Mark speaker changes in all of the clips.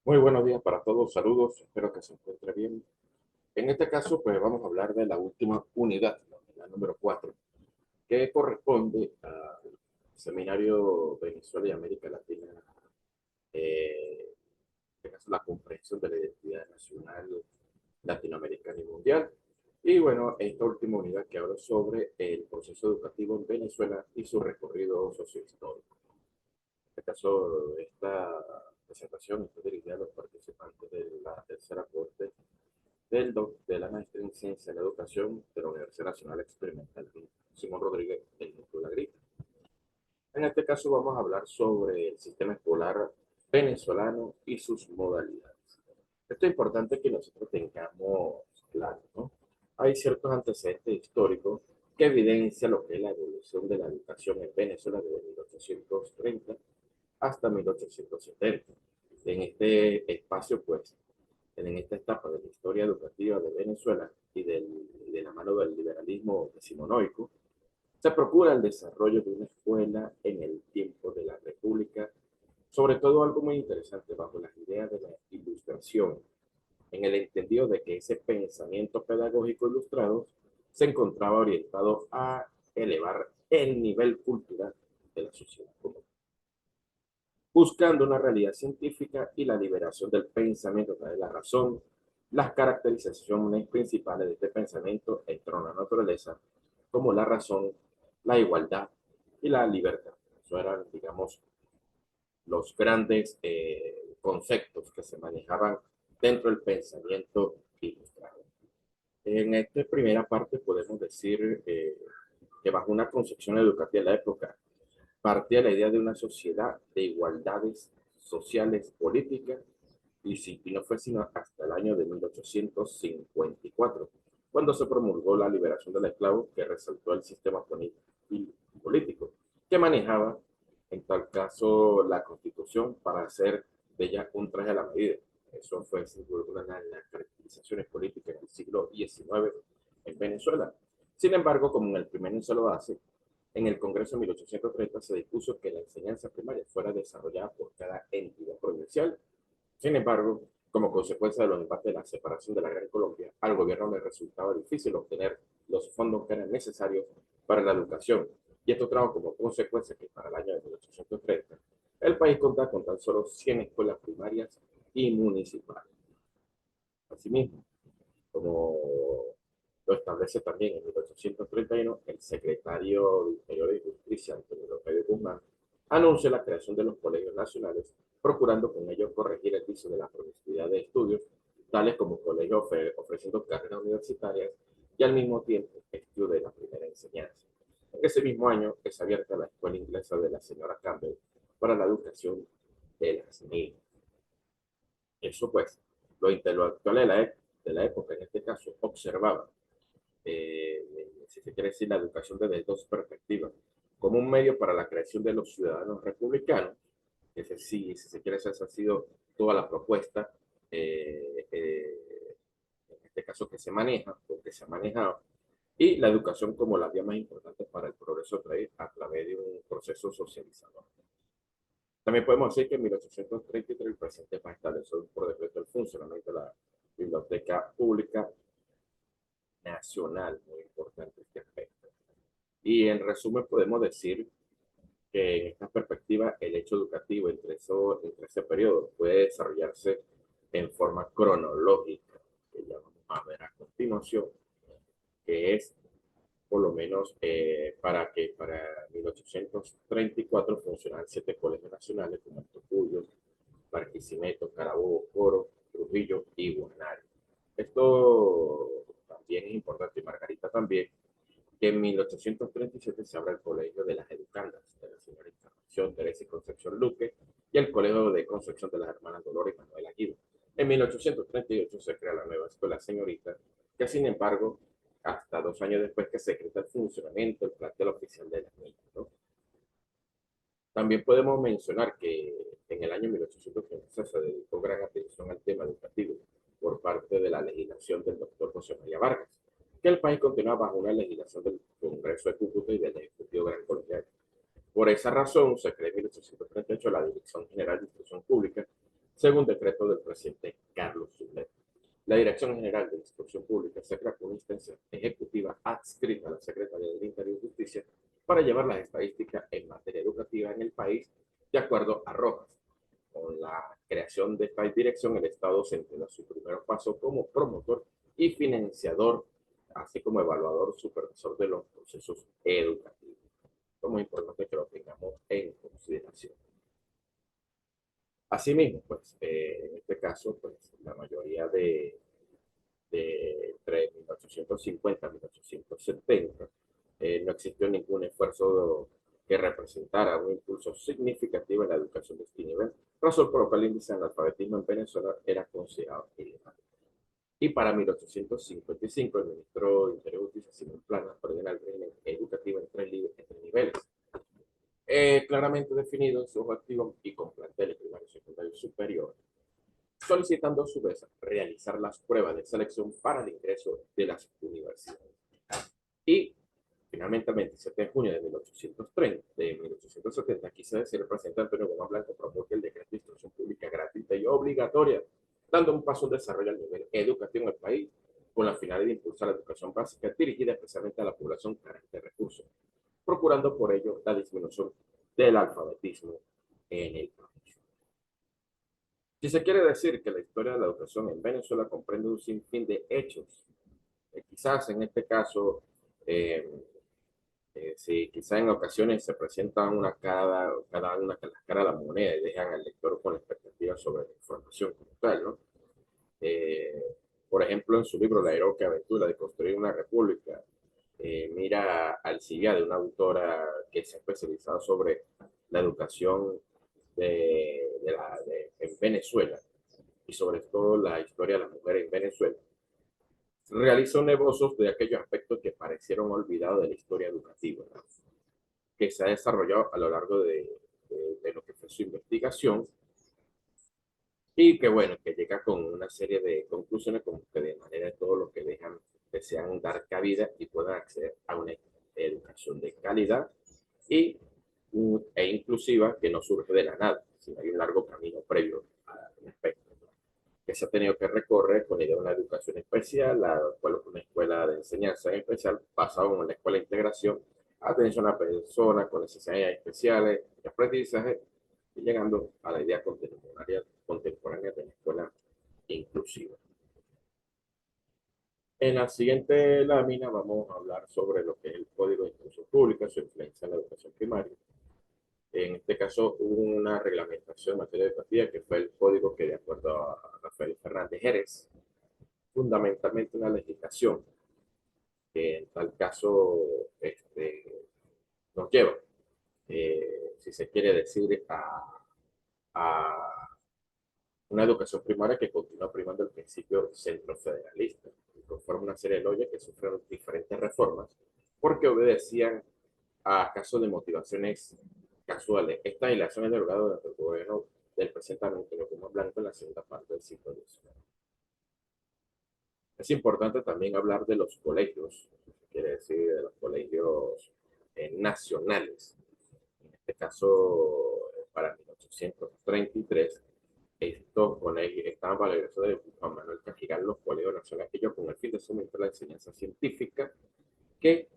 Speaker 1: Muy buenos días para todos, saludos, espero que se encuentre bien. En este caso, pues vamos a hablar de la última unidad, ¿no? La número 4, que corresponde al Seminario Venezuela y América Latina, en este caso la comprensión de la identidad nacional, latinoamericana y mundial. Y bueno, esta última unidad que habla sobre el proceso educativo en Venezuela y su recorrido sociohistórico. En este caso, esta presentación está dirigida a los participantes de la tercera corte de la maestría en Ciencia de la Educación de la Universidad Nacional Experimental Simón Rodríguez del núcleo La Grita. En este caso vamos a hablar sobre el sistema escolar venezolano y sus modalidades. Esto es importante que nosotros tengamos claro, ¿no? Hay ciertos antecedentes históricos que evidencian lo que es la evolución de la educación en Venezuela desde 1830 hasta 1870. En este espacio, pues, en esta etapa de la historia educativa de Venezuela de la mano del liberalismo decimonónico, se procura el desarrollo de una escuela en el tiempo de la República, sobre todo algo muy interesante bajo las ideas de la ilustración, en el entendido de que ese pensamiento pedagógico ilustrado se encontraba orientado a elevar el nivel cultural de la sociedad común, buscando una realidad científica y la liberación del pensamiento a través de la razón. Las caracterizaciones principales de este pensamiento entró en la naturaleza como la razón, la igualdad y la libertad. Eso eran, digamos, los grandes conceptos que se manejaban dentro del pensamiento ilustrado. En esta primera parte podemos decir que bajo una concepción educativa de la época partía la idea de una sociedad de igualdades sociales, políticas, y no fue sino hasta el año de 1854, cuando se promulgó la liberación del esclavo, que resaltó el sistema político que manejaba, en tal caso, la constitución para hacer de ella un traje a la medida. Eso fue una de las caracterizaciones políticas del siglo XIX en Venezuela. Sin embargo, como en el primer se lo hace, en el Congreso de 1830 se dispuso que la enseñanza primaria fuera desarrollada por cada entidad provincial. Sin embargo, como consecuencia de los embates de la separación de la Gran Colombia, al gobierno le resultaba difícil obtener los fondos que eran necesarios para la educación. Y esto trajo como consecuencia que para el año de 1830 el país contaba con tan solo 100 escuelas primarias y municipales. Asimismo, como lo establece también en 1831 el secretario de Interior y Justicia, Antonio López de Guzmán, anuncia la creación de los colegios nacionales, procurando con ello corregir el vicio de la promiscuidad de estudios, tales como colegios ofreciendo carreras universitarias y al mismo tiempo estudio de la primera enseñanza. En ese mismo año es abierta la escuela inglesa de la señora Campbell para la educación de las niñas. Eso pues, lo intelectual de la época, en este caso, observaba, si se quiere decir, la educación desde dos perspectivas, como un medio para la creación de los ciudadanos republicanos, ese sí, si se quiere, esa ha sido toda la propuesta, en este caso que se maneja, o que se ha manejado, y la educación como la vía más importante para el progreso a través de un proceso socializador. También podemos decir que en 1833 el presidente Paz estableció por decreto el funcionamiento de la Biblioteca Pública Nacional, muy importante este aspecto. Y en resumen podemos decir que en esta perspectiva el hecho educativo entre ese periodo puede desarrollarse en forma cronológica, que ya vamos a ver a continuación, que es por lo menos para 1834 funcionaban 7 colegios nacionales como el Tocuyo, Barquisimeto, Carabobo, Coro, Trujillo y Guanare. Esto también es importante, y Margarita también, que en 1837 se abre el Colegio de las Educandas de la señora Encarnación Teresa y Concepción Luque y el Colegio de Concepción de las hermanas Dolores y Manuela Guido. En 1838 se crea la nueva Escuela Señorita, que sin embargo, hasta 2 años después que se decreta el funcionamiento, el plantel oficial de las niñas, ¿no? También podemos mencionar que en el año 1815 se dedicó gran atención al tema educativo por parte de la legislación del doctor José María Vargas, que el país continuaba bajo una legislación del Congreso de Cúcuta y del Ejecutivo Gran Colombiano. Por esa razón se creó en 1838 la Dirección General de Instrucción Pública, según decreto del presidente Carlos Zulet. La Dirección General de Instrucción Pública se crea con una instancia ejecutiva adscrita a la Secretaría del Interior y Justicia para llevar las estadísticas en materia educativa en el país de acuerdo a Rojas. Con la creación de esta dirección, el Estado se entiende su primer paso como promotor y financiador, así como evaluador supervisor de los procesos educativos. Es muy importante que lo tengamos en consideración. Asimismo, pues, en este caso, pues, la mayoría entre 1850 y 1870, no existió ningún esfuerzo que representara un impulso significativo en la educación de este nivel, razón por la cual el índice de analfabetismo en Venezuela era considerado elevado. Y para 1855, el ministro de Interior y Justicia, Simón Planas, ordena el régimen educativo en tres niveles, claramente definido en su objetivo y con planteles primario, secundario y superior, solicitando a su vez realizar las pruebas de selección para el ingreso de las universidades. Y finalmente, el 27 de junio de 1870, quise decir, el presidente Antonio Gómez Blanco promulga el decreto de instrucción pública gratuita y obligatoria, dando un paso al desarrollo al nivel educativo en el país, con la finalidad de impulsar la educación básica dirigida especialmente a la población carente de recursos, procurando por ello la disminución del alfabetismo en el país. Si se quiere decir que la historia de la educación en Venezuela comprende un sinfín de hechos, quizás en este caso, eh, sí, quizás en ocasiones se presentan cada una que las cara de la moneda y dejan al lector con expectativas sobre la información como tal, ¿no? Eh, por ejemplo, en su libro La heroica aventura de construir una república, mira Alcibia, de una autora que se ha especializado sobre la educación en Venezuela y sobre todo la historia de la mujer en Venezuela. Realizó esbozos de aquellos aspectos que parecieron olvidados de la historia educativa, ¿no?, que se ha desarrollado a lo largo de lo que fue su investigación y que bueno, que llega con una serie de conclusiones como que de manera de todo lo que desean dar cabida y puedan acceder a una educación de calidad y, e inclusiva que no surge de la nada, sino hay un largo camino previo al aspecto, ¿no?, que se ha tenido que recorrer con la idea de una educación especial, la cual es una escuela de enseñanza en especial, basada en la escuela de integración, atención a personas con necesidades especiales, de aprendizaje, y llegando a la idea contemporánea de la escuela inclusiva. En la siguiente lámina vamos a hablar sobre lo que es el Código de Instrucción Pública, su influencia en la educación primaria. En este caso hubo una reglamentación en materia educativa que fue el código que, de acuerdo a Rafael Fernández Jerez, fundamentalmente una legislación que en tal caso nos lleva, si se quiere decir, a una educación primaria que continúa primando el principio centrofederalista, y conforma una serie de leyes que sufrieron diferentes reformas porque obedecían a casos de motivaciones casuales. Esta legislación es derogada durante el gobierno del presidente Antonio Gómez Blanco en la segunda parte del siglo XIX. Es importante también hablar de los colegios, quiere decir de los colegios nacionales. En este caso, para 1833, estos colegios estaban bajo la dirección de Juan Manuel Cajigal, los colegios nacionales, aquellos con el fin de suministrar la enseñanza científica que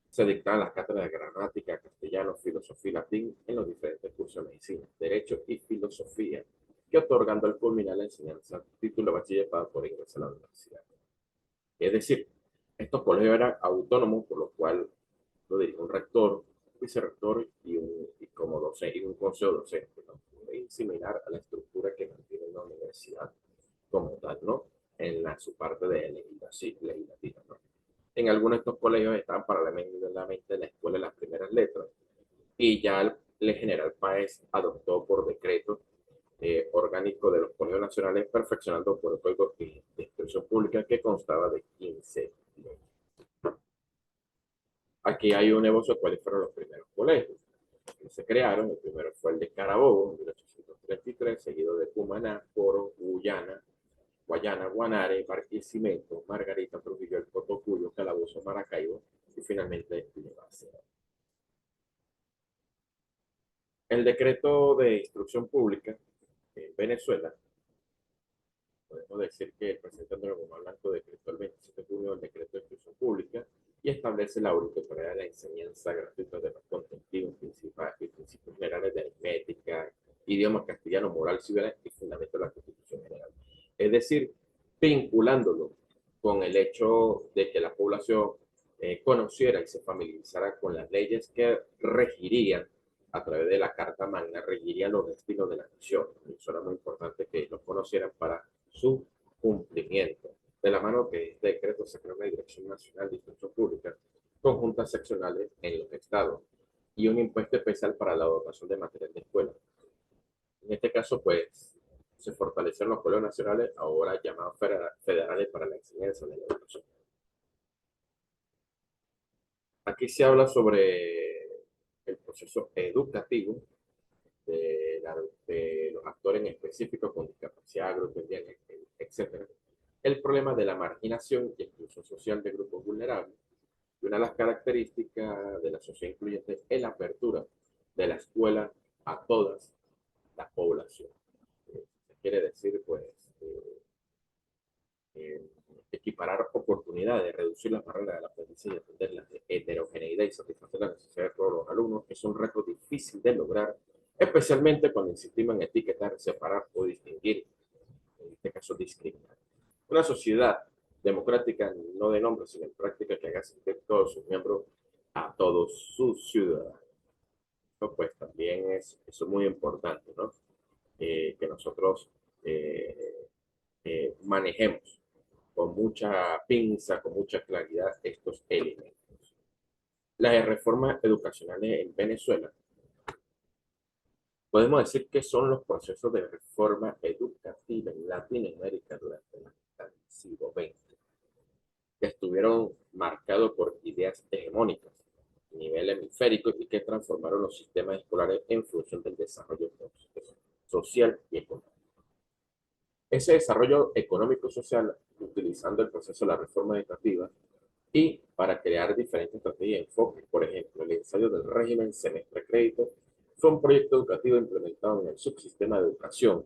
Speaker 1: se dictaban las cátedras de gramática, castellano, filosofía y latín en los diferentes cursos de medicina, derecho y filosofía, que otorgando al culminar la enseñanza título de bachiller para poder ingresar a la universidad. Es decir, estos colegios eran autónomos, por lo cual lo dirige un rector, un vicerrector y como docente, y un consejo docente, ¿no? Muy similar a la estructura que mantiene la universidad como tal, ¿no? En su parte de legislativa, ¿no? En algunos de estos colegios estaban paralelamente la escuela de las primeras letras y ya el general Páez adoptó por decreto orgánico de los colegios nacionales, perfeccionando por el Código de Instrucción Pública que constaba de 15 leyes. Aquí hay un esbozo de cuáles fueron los primeros colegios que se crearon. El primero fue el de Carabobo, en 1833, seguido de Cumaná, Coro, Guayana, Guanare, Barquisimeto, Margarita, Trujillo, El Cotocuyo, Calabozo, Maracaibo y finalmente Libacea. El decreto de instrucción pública en Venezuela podemos decir que el presidente Andrés Guzmán Blanco decretó el 27 de junio el decreto de instrucción pública y establece la obligatoriedad de la enseñanza gratuita de los contenidos principales y principios generales de aritmética, idioma castellano, moral civil y fundamento de la Constitución General. Es decir, vinculándolo con el hecho de que la población conociera y se familiarizara con las leyes que regirían a través de la Carta Magna, regirían los destinos de la nación. Y eso era muy importante que lo conocieran para su cumplimiento. De la mano que este decreto se creó una Dirección Nacional de Instrucción Pública con juntas seccionales en los estados y un impuesto especial para la dotación de material de escuela. En este caso, pues, se fortalecieron los colegios nacionales, ahora llamados federales para la enseñanza de la educación. Aquí se habla sobre el proceso educativo de los actores en específico con discapacidad, agropecuaria, etcétera. El problema de la marginación y exclusión social de grupos vulnerables. Y una de las características de la sociedad incluyente es la apertura de la escuela a todas las poblaciones. Se quiere decir, pues, eh, equiparar oportunidades, reducir las barreras de la aprendizaje y atender la heterogeneidad y satisfacer las necesidades de todos los alumnos es un reto difícil de lograr, especialmente cuando insistimos en etiquetar, separar o distinguir, en este caso discriminar. Una sociedad democrática no de nombre, sino en práctica que haga sentir todos sus miembros a todos sus ciudadanos. Esto, pues también eso es muy importante, ¿no? Que nosotros manejemos con mucha pinza, con mucha claridad estos elementos. Las reformas educacionales en Venezuela, podemos decir que son los procesos de reforma educativa en Latinoamérica durante el siglo XX, que estuvieron marcados por ideas hegemónicas a nivel hemisférico y que transformaron los sistemas escolares en función del desarrollo social y económico. Ese desarrollo económico-social, utilizando el proceso de la reforma educativa, y para crear diferentes estrategias de enfoque. Por ejemplo, el ensayo del régimen semestre crédito fue un proyecto educativo implementado en el subsistema de educación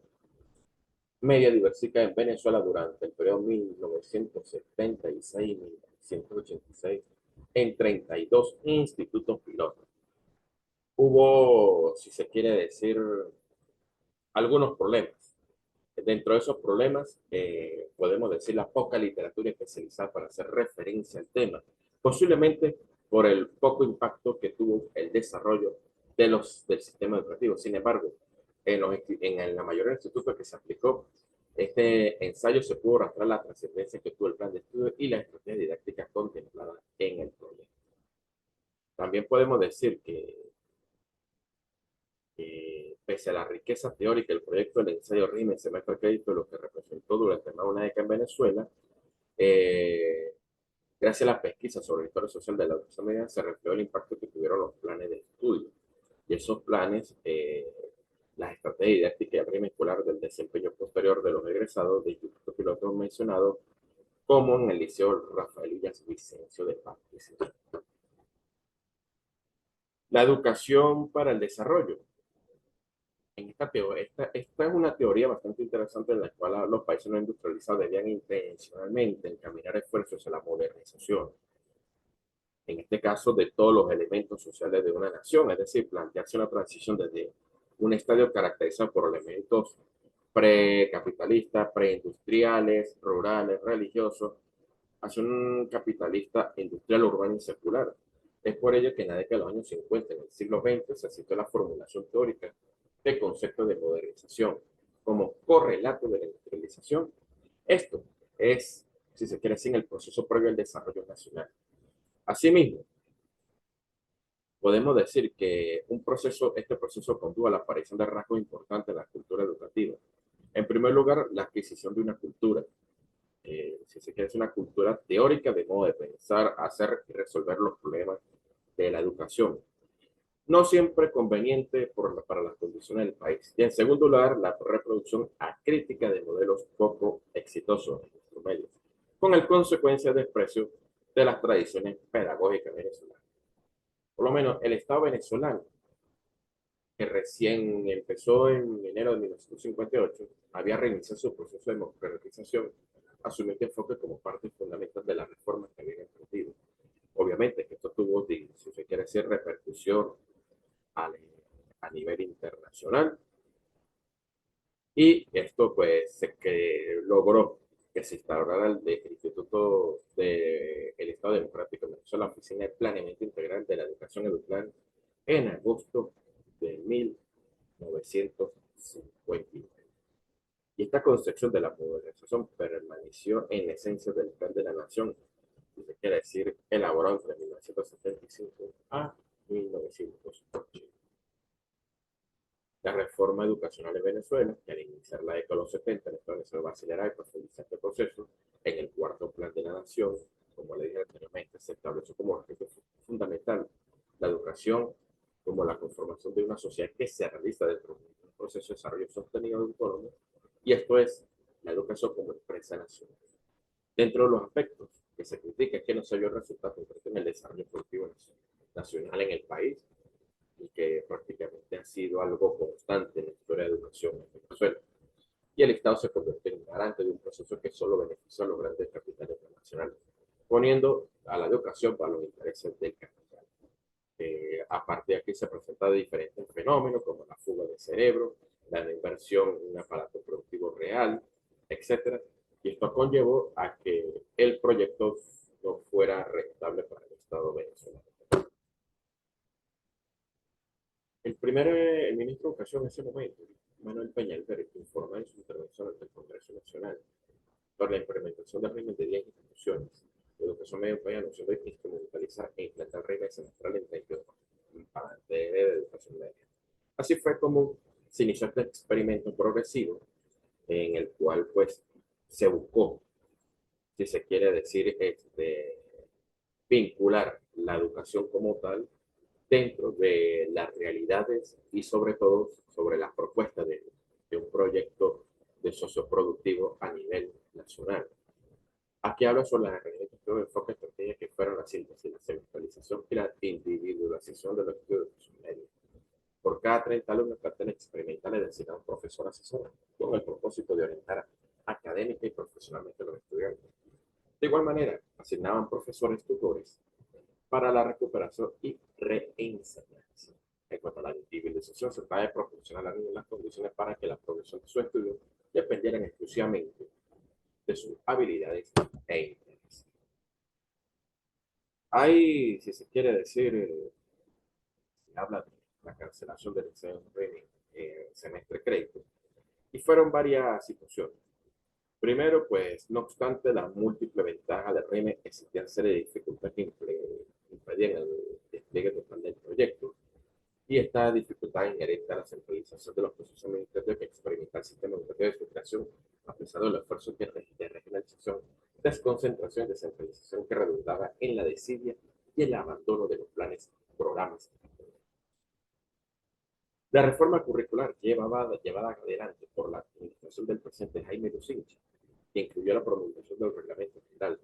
Speaker 1: media diversificada en Venezuela durante el periodo 1976-1986 en 32 institutos pilotos. Hubo, si se quiere decir, algunos problemas. Dentro de esos problemas, podemos decir la poca literatura especializada para hacer referencia al tema, posiblemente por el poco impacto que tuvo el desarrollo del sistema educativo. Sin embargo, en la mayoría de los institutos que se aplicó, este ensayo se pudo rastrear la trascendencia que tuvo el plan de estudio y la estrategia didáctica contemplada en el proyecto. También podemos decir que pese a la riqueza teórica del proyecto del ensayo RIME semestre crédito, lo que representó durante más de una década en Venezuela, eh, gracias a la pesquisa sobre la historia social de la educación media, se reflejó el impacto que tuvieron los planes de estudio. Y esos planes, las estrategias didácticas y el régimen escolar del desempeño posterior de los egresados de institutos pilotos mencionados, como en el Liceo Rafael Illas Vicencio de Paz. La educación para el desarrollo. Esta es una teoría bastante interesante en la cual los países no industrializados debían intencionalmente encaminar esfuerzos a la modernización, en este caso de todos los elementos sociales de una nación, es decir, plantearse una transición desde un estadio caracterizado por elementos precapitalistas, preindustriales, rurales, religiosos, hacia un capitalista industrial, urbano y secular. Es por ello que en la década de los años 50, en el siglo XX, se citó la formulación teórica del concepto de modernización como correlato de la industrialización. Esto es, si se quiere decir, el proceso previo al desarrollo nacional. Asimismo, podemos decir que este proceso condujo a la aparición de rasgos importantes en la cultura educativa. En primer lugar, la adquisición de una cultura, si se quiere, es una cultura teórica de modo de pensar, hacer y resolver los problemas de la educación, no siempre conveniente para las condiciones del país. Y en segundo lugar, la reproducción acrítica de modelos poco exitosos en nuestros medios, con el consecuencia de desprecio de las tradiciones pedagógicas venezolanas. Por lo menos el Estado venezolano que recién empezó en enero de 1958, había reiniciado su proceso de democratización, asumió que enfoque como parte fundamental de las reformas que habían emprendido. Obviamente que esto tuvo, si se quiere decir, repercusión a, a nivel internacional, y esto pues se que logró que se instaurara el Instituto del Estado Democrático de Venezuela, la Oficina de Planeamiento Integral de la Educación Educal, en agosto de 1959. Y esta concepción de la modernización permaneció en la esencia del plan de la nación, y se quiere decir, elaborado entre 1975 a 1980. La reforma educacional en Venezuela, que al iniciar la década de los 70, el Estado va a acelerar y profundizar este proceso, en el cuarto plan de la nación, como le dije anteriormente, se estableció como objetivo fundamental la educación como la conformación de una sociedad que se realiza dentro de un proceso de desarrollo sostenido y autónomo, y esto es la educación como empresa nacional. Dentro de los aspectos que se critica es que no se vio resultado concreto en el desarrollo productivo nacional en el país, y que prácticamente ha sido algo constante en la historia de educación en Venezuela. Y el Estado se convierte en garante de un proceso que solo beneficia a los grandes capitales internacionales, poniendo a la educación para los intereses del capital. Aparte de aquí se presentan diferentes fenómenos como la fuga de cerebro, la no inversión en un aparato productivo real, etcétera. Y esto conllevó a que el proyecto no fuera rentable para el Estado venezolano. El ministro de Educación en ese momento, Manuel Peñalver, informa en su intervención ante el Congreso Nacional sobre la implementación del régimen de 10 instituciones de educación media país, anunció de instrumentalizar e implantar el régimen semestral en 32 de educación media. Así fue como se inició este experimento progresivo en el cual pues se buscó, si se quiere decir, vincular la educación como tal dentro de las realidades y sobre todo sobre las propuestas de un proyecto de socioproductivo a nivel nacional. Aquí hablo sobre las herramientas de enfoque estrategia que fueron la síntesis, la centralización y la individualización de los estudios medios. Por cada 30 alumnos, carteles experimentales designaron un profesor asesor con el propósito de orientar académica y profesionalmente a los estudiantes. De igual manera, asignaban profesores tutores para la recuperación y reenseñanza. En cuanto a la individualización, se trata de proporcionar a la niña las condiciones para que la progresión de su estudio dependieran exclusivamente de sus habilidades e intereses. Hay, si se quiere decir, se habla de la cancelación del examen semestre crédito, y fueron varias situaciones. Primero, pues, no obstante la múltiple ventaja del régimen, existían serie de dificultades que impedían el despliegue total del proyecto, y esta dificultad inherente a la centralización de los procesos administrativos que experimenta el sistema educativo de su creación, a pesar de los esfuerzos de regionalización, desconcentración y descentralización que redundaba en la desidia y el abandono de los planes, programas. La reforma curricular llevada adelante por la administración del presidente Jaime Lucinchi, que incluyó la promulgación del Reglamento General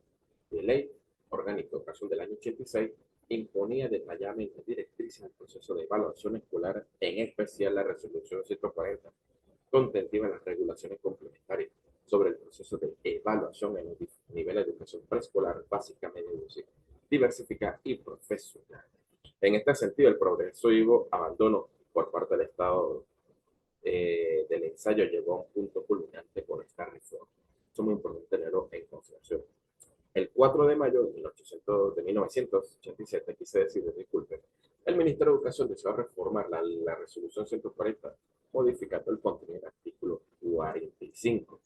Speaker 1: de Ley Orgánica de Educación del año 86, imponía detalladamente directrices al proceso de evaluación escolar, en especial la resolución 140, contentiva las regulaciones complementarias sobre el proceso de evaluación en los niveles de educación preescolar, básica, media, diversificada y profesional. En este sentido, el progresivo abandono por parte del Estado del ensayo llegó a un punto culminante con esta reforma. Eso es muy importante tenerlo en consideración. El 4 de mayo de 1987, quise decir, disculpen, el Ministerio de Educación decidió reformar la resolución 140, modificando el contenido del artículo 45,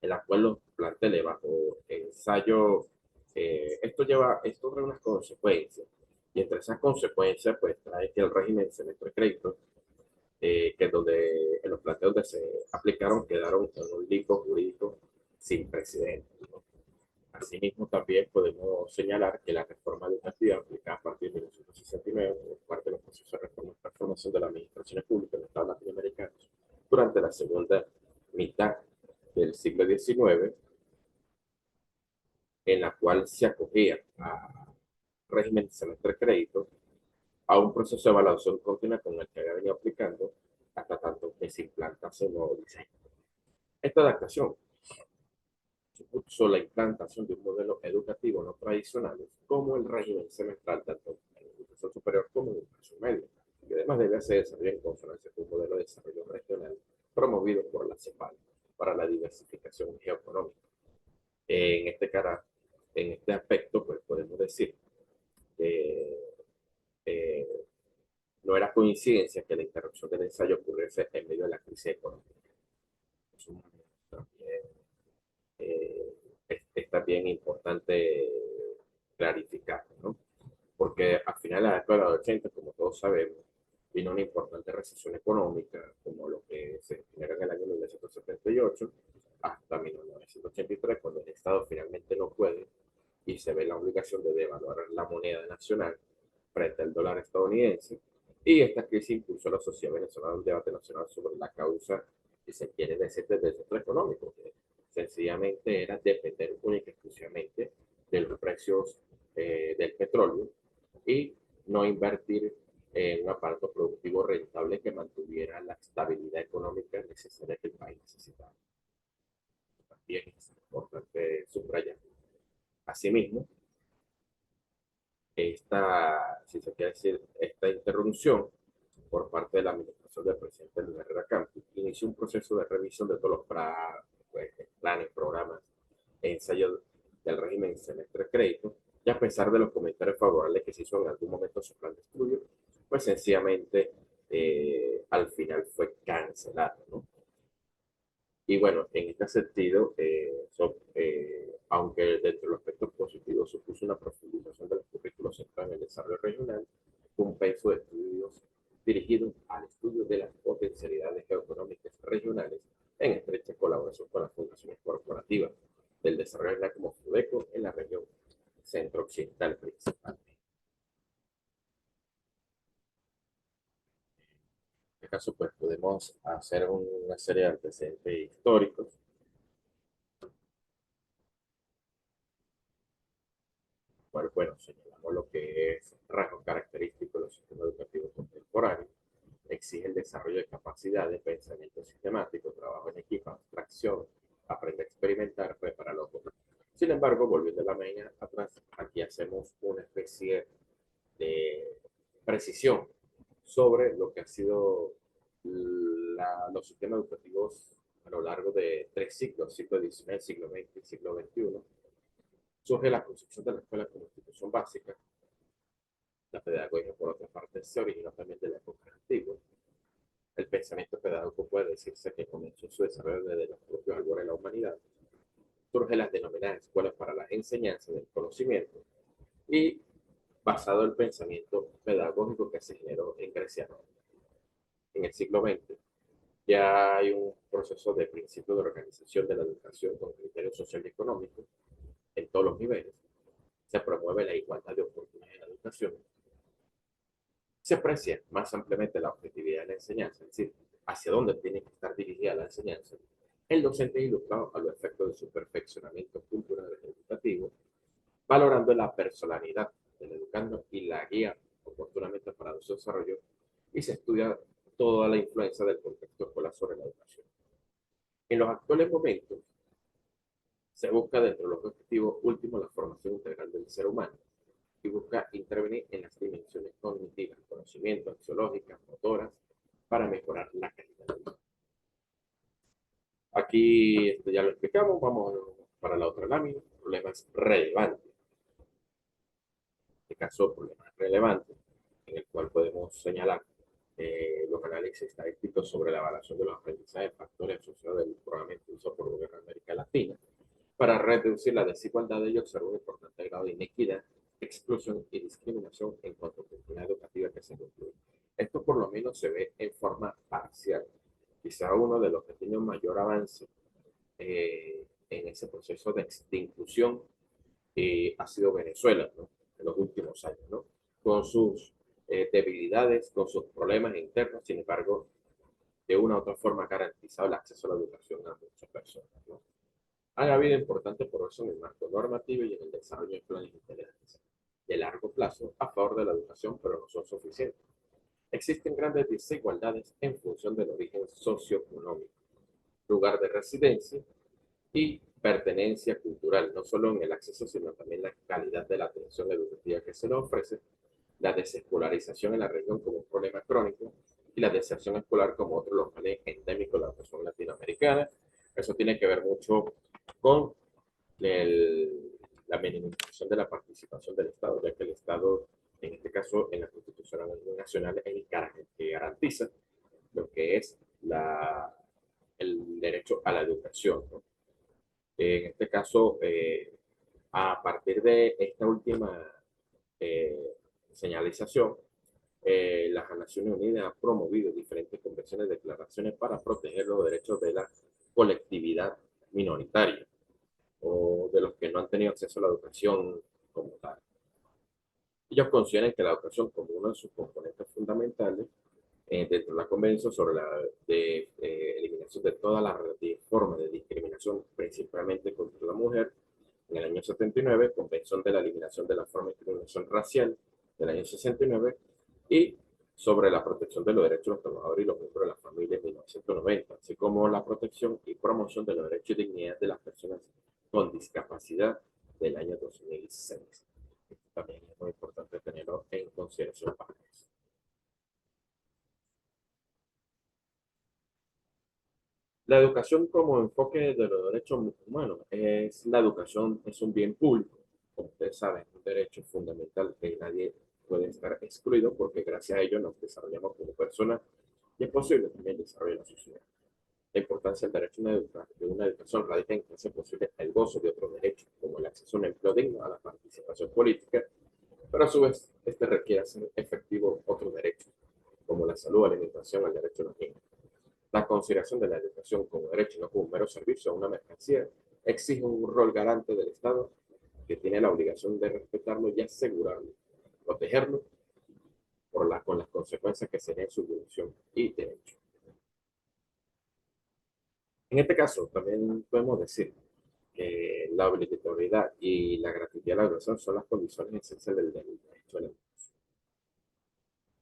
Speaker 1: el cual los plantea bajo ensayo. Esto trae unas consecuencias, y entre esas consecuencias, pues trae que el régimen semestre crédito, que es donde en los planteos donde se aplicaron quedaron en un limbo jurídico sin precedentes, ¿no? Asimismo, también podemos señalar que la reforma educativa aplicada a partir de 1969 como parte de los procesos de reforma y transformación de las administraciones públicas en los estados latinoamericanos durante la segunda mitad del siglo XIX, en la cual se acogía a régimen de semestre crédito, a un proceso de evaluación continua con el que había venido aplicando hasta tanto que se implantase un nuevo diseño. Esta adaptación supuso la implantación de un modelo educativo no tradicional, como el régimen semestral, tanto en educación superior como en educación media, que además debe ser desarrollado en consonancia con un modelo de desarrollo regional promovido por la CEPAL para la diversificación geoeconómica. En este, en este aspecto, pues podemos decir que eh, no era coincidencia que la interrupción del ensayo ocurriese en medio de la crisis económica. Eso también, eh, es también importante clarificar, ¿no? Porque al final de la década de los 80, como todos sabemos, vino una importante recesión económica, como lo que se genera en el año 1978 hasta 1983, cuando el Estado finalmente no puede y se ve la obligación de devaluar la moneda nacional frente al dólar estadounidense. Y esta crisis impulsó a la sociedad venezolana a un debate nacional sobre la causa, si se quiere, de ese desastre económico, que sencillamente era depender única y exclusivamente de los precios del petróleo y no invertir en un aparato productivo rentable que mantuviera la estabilidad económica necesaria que el país necesitaba. También es importante subrayar. Asimismo, si se quiere decir, esta interrupción por parte de la administración del presidente Luis Herrera Campos inició un proceso de revisión de todos los planes, programas e ensayos del régimen semestre crédito, y a pesar de los comentarios favorables que se hizo en algún momento su plan de estudio, pues sencillamente al final fue cancelado, ¿no? Y bueno, en este sentido, aunque dentro de los aspectos positivos supuso una profundización de los currículos centrados en el desarrollo regional, un peso de estudios dirigidos al estudio de las potencialidades geoeconómicas regionales en estrecha colaboración con las fundaciones corporativas del desarrollo regional como FUDECO en la región centro-occidental principalmente. En este caso, pues podemos hacer una serie de antecedentes históricos. Bueno, señalamos lo que es rasgos característicos de los sistemas educativos contemporáneos. Exige el desarrollo de capacidades, pensamiento sistemático, trabajo en equipo, abstracción, aprende a experimentar, preparar los otros. Sin embargo, volviendo a la mañana atrás, aquí hacemos una especie de precisión sobre lo que ha sido los sistemas educativos a lo largo de tres siglos, siglo XIX, siglo XX y siglo XXI. Surge la concepción de la escuela como institución básica. La pedagogía, por otra parte, se originó también de la época antigua. El pensamiento pedagógico puede decirse que comenzó su desarrollo desde los propios albores de la humanidad. Surgen las denominadas escuelas para la enseñanza del conocimiento y basado en el pensamiento pedagógico que se generó en Grecia en el siglo XX. Ya hay un proceso de principio de organización de la educación con criterios sociales y económicos en todos los niveles. Se promueve la igualdad de oportunidades en la educación. Se aprecia más ampliamente la objetividad de la enseñanza, es decir, hacia dónde tiene que estar dirigida la enseñanza. El docente es ilustrado a los efectos de su perfeccionamiento cultural y educativo, valorando la personalidad del educando y la guía oportunamente para su desarrollo, y se estudia toda la influencia del contexto escolar sobre la educación. En los actuales momentos, se busca dentro de los objetivos últimos la formación integral del ser humano y busca intervenir en las dimensiones cognitivas, conocimiento, axiológicas, motoras, para mejorar la calidad de vida. Aquí ya lo explicamos, vamos para la otra lámina, problemas relevantes. En este caso, problemas relevantes, en el cual podemos señalar los análisis estadísticos sobre la evaluación de los aprendizajes de factores asociados del programa impulsado por el gobierno de América Latina, para reducir la desigualdad y observar un importante grado de inequidad, exclusión y discriminación en cuanto a oportunidad educativa que se concluye. Esto por lo menos se ve en forma parcial. Quizá uno de los que tiene un mayor avance en ese proceso de inclusión ha sido Venezuela, ¿no? En los últimos años, ¿no? Con sus debilidades, con sus problemas internos, sin embargo, de una u otra forma ha garantizado el acceso a la educación a muchas personas, ¿no? Han habido importantes progresos en el marco normativo y en el desarrollo de planes integrales. de largo plazo a favor de la educación, pero no son suficientes. Existen grandes desigualdades en función del origen socioeconómico, lugar de residencia y pertenencia cultural, no solo en el acceso, sino también la calidad de la atención educativa que se le ofrece, la desescolarización en la región como un problema crónico y la deserción escolar como otro local endémico de la región latinoamericana. Eso tiene que ver mucho con la minimización de la participación del Estado, ya que el Estado, en este caso en la Constitución Nacional, es el que garantiza lo que es el derecho a la educación, ¿no? En este caso, a partir de esta última eh, señalización, las Naciones Unidas han promovido diferentes convenciones y declaraciones para proteger los derechos de la colectividad minoritaria o de los que no han tenido acceso a la educación como tal. Ellos consideran que la educación como uno de sus componentes fundamentales dentro de la Convención sobre la eliminación de todas las formas de discriminación, principalmente contra la mujer, en el año 79, Convención de la Eliminación de la Forma de Discriminación Racial del año 69 y sobre la protección de los derechos de los trabajadores y los miembros de la familia en 1990, así como la protección y promoción de los derechos y dignidad de las personas con discapacidad del año 2006. También es muy importante tenerlo en consideración para eso. La educación como enfoque de los derechos humanos es la educación es un bien público, como ustedes saben, es un derecho fundamental que nadie puede estar excluido porque gracias a ello nos desarrollamos como personas y es posible también desarrollar la sociedad. La importancia del derecho de una educación radica en que hace posible el gozo de otros derechos, como el acceso a un empleo digno, a la participación política, pero a su vez este requiere hacer efectivo otros derechos, como la salud, alimentación, el derecho a la higiene. La consideración de la educación como derecho y no como un mero servicio a una mercancía exige un rol garante del Estado que tiene la obligación de respetarlo y asegurarlo, protegerlo con las consecuencias que serían su violación y derecho. En este caso, también podemos decir que la obligatoriedad y la gratuidad de la educación son las condiciones esenciales del derecho a la educación.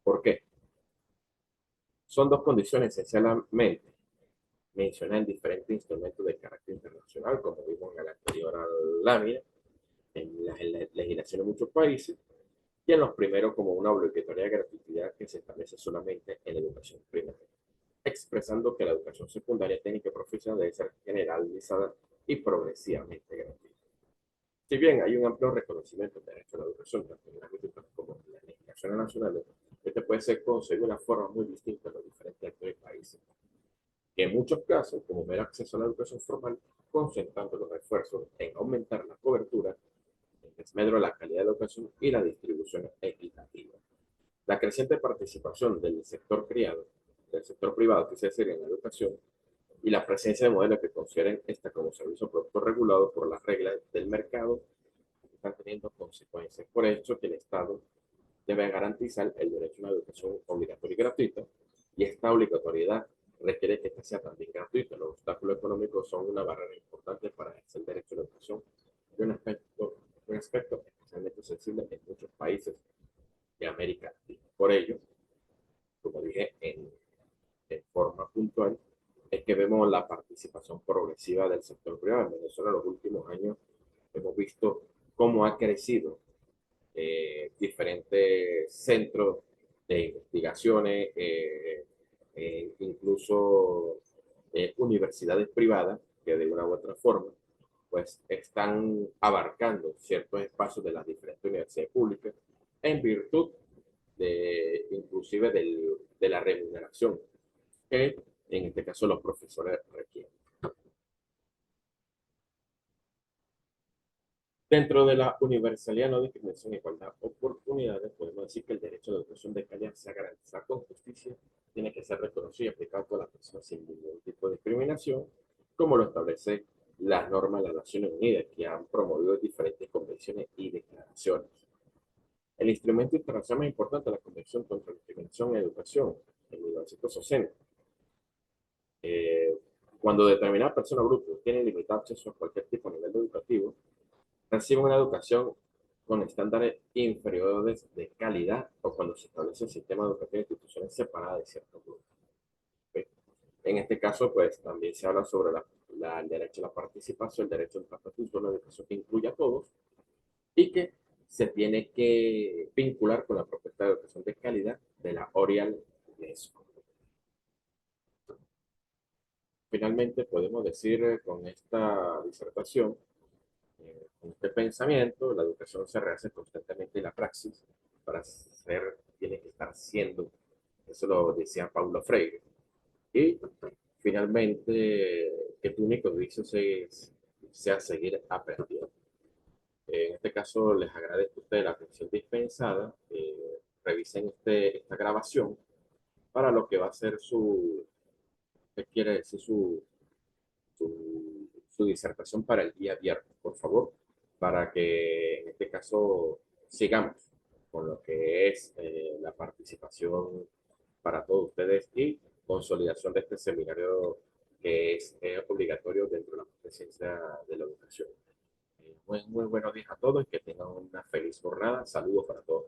Speaker 1: ¿Por qué? Son dos condiciones esencialmente mencionadas en diferentes instrumentos de carácter internacional, como vimos en la anterior lámina, en la legislación de muchos países, y en los primeros como una obligatoria gratuidad que se establece solamente en la educación primaria, expresando que la educación secundaria, técnica y profesional debe ser generalizada y progresivamente gratuita. Si bien hay un amplio reconocimiento del derecho a la educación, tanto en el ámbito como en las legislaciones nacionales, este puede ser conseguido de una forma muy distinta en los diferentes actores y países, que en muchos casos, como mero acceso a la educación formal, concentrando los esfuerzos en aumentar la cobertura, en desmedro de la calidad de la educación y la distribución equitativa. La creciente participación del sector privado, quise decir, en la educación, y la presencia de modelos que consideren esta como servicio producto regulado por las reglas del mercado están teniendo consecuencias. Por eso que el Estado debe garantizar el derecho a una educación obligatoria y gratuita, y esta obligatoriedad requiere que esta sea también gratuita. Los obstáculos económicos son una barrera importante para ejercer el derecho a la educación y un aspecto especialmente sensible en muchos países de América Latina. Por ello, como dije en forma puntual, es que vemos la participación progresiva del sector privado. En Venezuela en los últimos años hemos visto cómo ha crecido diferentes centros de investigaciones, incluso universidades privadas que de una u otra forma pues están abarcando ciertos espacios de las diferentes universidades públicas en virtud inclusive de la remuneración que en este caso los profesores requieren. Dentro de la universalidad, no discriminación e igualdad de oportunidades, podemos decir que el derecho a la educación de calidad sea garantizado con justicia, tiene que ser reconocido y aplicado por las personas sin ningún tipo de discriminación, como lo establece las normas de las Naciones Unidas, que han promovido diferentes convenciones y declaraciones. El instrumento internacional más importante es la Convención contra la Discriminación en Educación, en 1960. Eh, Cuando determinada persona o grupo tiene limitado acceso a cualquier tipo de nivel educativo, reciben una educación con estándares inferiores de calidad o cuando se establece un sistema educativo de instituciones separadas de ciertos grupos. ¿Ok? En este caso, pues también se habla sobre el derecho a la participación, el derecho al estatuto, una educación que incluya a todos y que se tiene que vincular con la propuesta de educación de calidad de la ORIAL UNESCO. Finalmente, podemos decir con esta disertación, con este pensamiento, la educación se rehace constantemente en la praxis para ser, tiene que estar siendo, eso lo decía Paulo Freire. Y finalmente, que tu único vicio sea seguir aprendiendo. En este caso, les agradezco a ustedes la atención dispensada. Revisen esta grabación para lo que va a ser ¿qué quiere decir su disertación para el día viernes, por favor, para que en este caso sigamos con lo que es la participación para todos ustedes y consolidación de este seminario que es obligatorio dentro de la ciencia de la educación. Muy buenos días a todos y que tengan una feliz jornada. Saludos para todos.